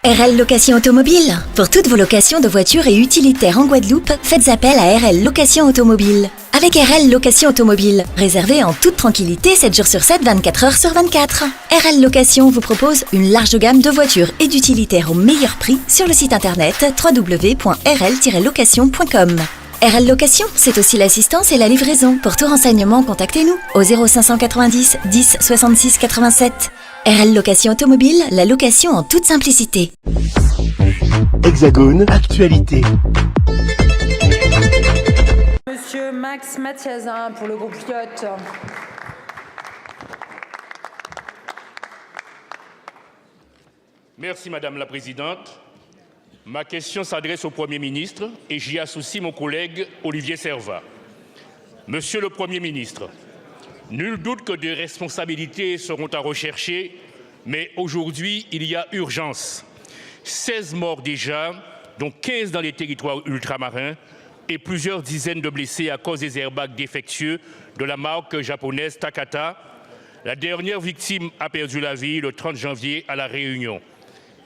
RL Location Automobile. Pour toutes vos locations de voitures et utilitaires en Guadeloupe, faites appel à RL Location Automobile. Avec RL Location Automobile, réservez en toute tranquillité 7 jours sur 7, 24 heures sur 24. RL Location vous propose une large gamme de voitures et d'utilitaires au meilleur prix sur le site internet www.rl-location.com. RL Location, c'est aussi l'assistance et la livraison. Pour tout renseignement, contactez-nous au 0590 10 66 87. RL Location Automobile, la location en toute simplicité. Hexagone, actualité. Monsieur Max Mathiazin pour le groupe Lyot. Merci Madame la Présidente. Ma question s'adresse au Premier ministre et j'y associe mon collègue Olivier Servat. Monsieur le Premier ministre, nul doute que des responsabilités seront à rechercher, mais aujourd'hui, il y a urgence. 16 morts déjà, dont 15 dans les territoires ultramarins, et plusieurs dizaines de blessés à cause des airbags défectueux de la marque japonaise Takata. La dernière victime a perdu la vie le 30 janvier à La Réunion.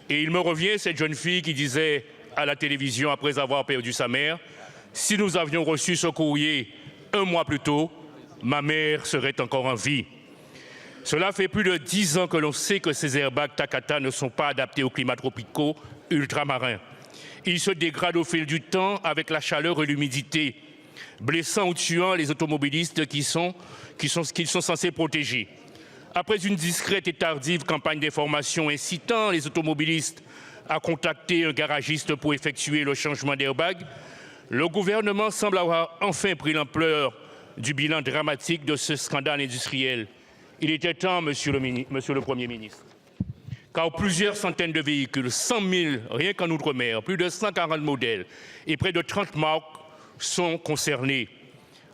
Et il me revient cette jeune fille qui disait à la télévision après avoir perdu sa mère, « Si nous avions reçu ce courrier 1 mois plus tôt, ma mère serait encore en vie. » Cela fait plus de 10 ans que l'on sait que ces airbags Takata ne sont pas adaptés aux climats tropicaux ultramarins. Ils se dégradent au fil du temps avec la chaleur et l'humidité, blessant ou tuant les automobilistes qu'ils sont censés protéger. Après une discrète et tardive campagne d'information incitant les automobilistes à contacter un garagiste pour effectuer le changement d'airbag, le gouvernement semble avoir enfin pris l'ampleur du bilan dramatique de ce scandale industriel. Il était temps, Monsieur le Premier ministre, car plusieurs centaines de véhicules, 100 000 rien qu'en Outre-mer, plus de 140 modèles et près de 30 marques sont concernés.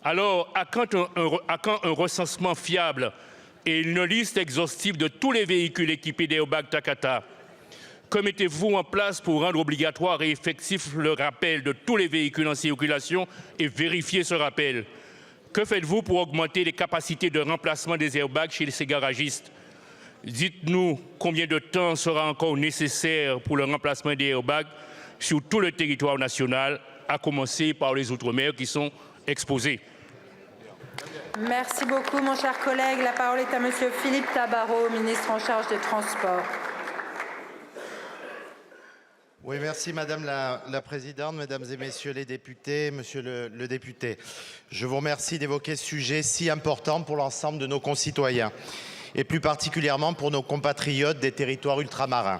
Alors, à quand un recensement fiable et une liste exhaustive de tous les véhicules équipés d'airbags Takata? Que mettez-vous en place pour rendre obligatoire et effectif le rappel de tous les véhicules en circulation et vérifier ce rappel? Que faites-vous pour augmenter les capacités de remplacement des airbags chez ces garagistes? Dites-nous combien de temps sera encore nécessaire pour le remplacement des airbags sur tout le territoire national, à commencer par les Outre-mer qui sont exposés. Merci beaucoup, mon cher collègue. La parole est à Monsieur Philippe Tabarot, ministre en charge des Transports. Oui, merci Madame la Présidente, Mesdames et Messieurs les députés, Monsieur le député. Je vous remercie d'évoquer ce sujet si important pour l'ensemble de nos concitoyens et plus particulièrement pour nos compatriotes des territoires ultramarins.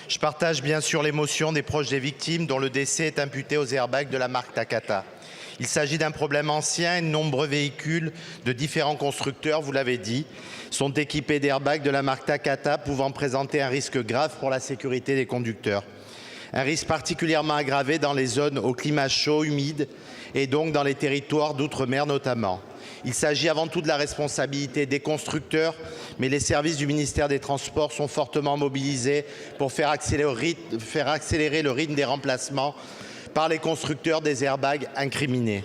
Je partage bien sûr l'émotion des proches des victimes dont le décès est imputé aux airbags de la marque Takata. Il s'agit d'un problème ancien et de nombreux véhicules de différents constructeurs, vous l'avez dit, sont équipés d'airbags de la marque Takata pouvant présenter un risque grave pour la sécurité des conducteurs. Un risque particulièrement aggravé dans les zones au climat chaud, humide et donc dans les territoires d'outre-mer notamment. Il s'agit avant tout de la responsabilité des constructeurs, mais les services du ministère des Transports sont fortement mobilisés pour faire accélérer le rythme des remplacements par les constructeurs des airbags incriminés.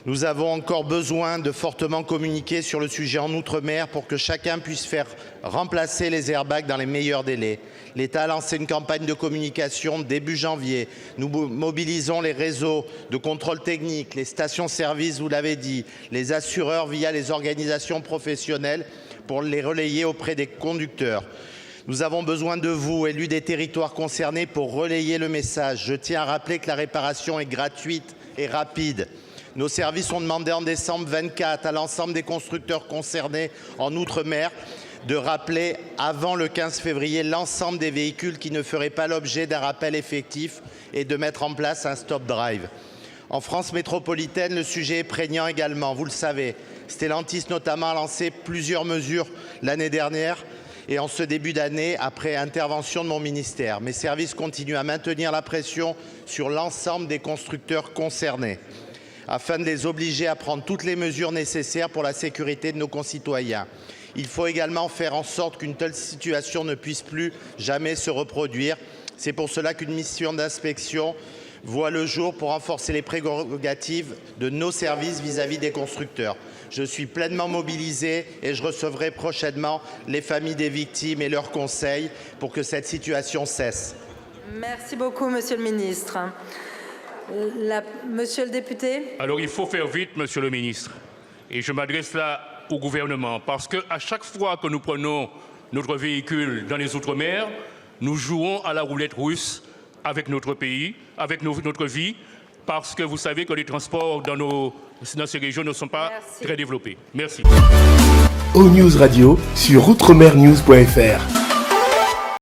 Nous avons encore besoin de fortement communiquer sur le sujet en Outre-mer pour que chacun puisse faire remplacer les airbags dans les meilleurs délais. L'État a lancé une campagne de communication début janvier. Nous mobilisons les réseaux de contrôle technique, les stations-service, vous l'avez dit, les assureurs via les organisations professionnelles pour les relayer auprès des conducteurs. Nous avons besoin de vous, élus des territoires concernés, pour relayer le message. Je tiens à rappeler que la réparation est gratuite et rapide. Nos services ont demandé en décembre 24 à l'ensemble des constructeurs concernés en Outre-mer de rappeler avant le 15 février l'ensemble des véhicules qui ne feraient pas l'objet d'un rappel effectif et de mettre en place un stop drive. En France métropolitaine, le sujet est prégnant également, vous le savez. Stellantis notamment a lancé plusieurs mesures l'année dernière et en ce début d'année après intervention de mon ministère. Mes services continuent à maintenir la pression sur l'ensemble des constructeurs concernés, afin de les obliger à prendre toutes les mesures nécessaires pour la sécurité de nos concitoyens. Il faut également faire en sorte qu'une telle situation ne puisse plus jamais se reproduire. C'est pour cela qu'une mission d'inspection voit le jour pour renforcer les prérogatives de nos services vis-à-vis des constructeurs. Je suis pleinement mobilisé et je recevrai prochainement les familles des victimes et leurs conseils pour que cette situation cesse. Merci beaucoup, Monsieur le ministre. Monsieur le député. Alors il faut faire vite, Monsieur le ministre. Et je m'adresse là au gouvernement, parce qu'à chaque fois que nous prenons notre véhicule dans les Outre-mer, nous jouons à la roulette russe avec notre pays, avec notre vie, parce que vous savez que les transports dans ces régions ne sont pas très développés. Merci. ONews Radio sur outremernews.fr.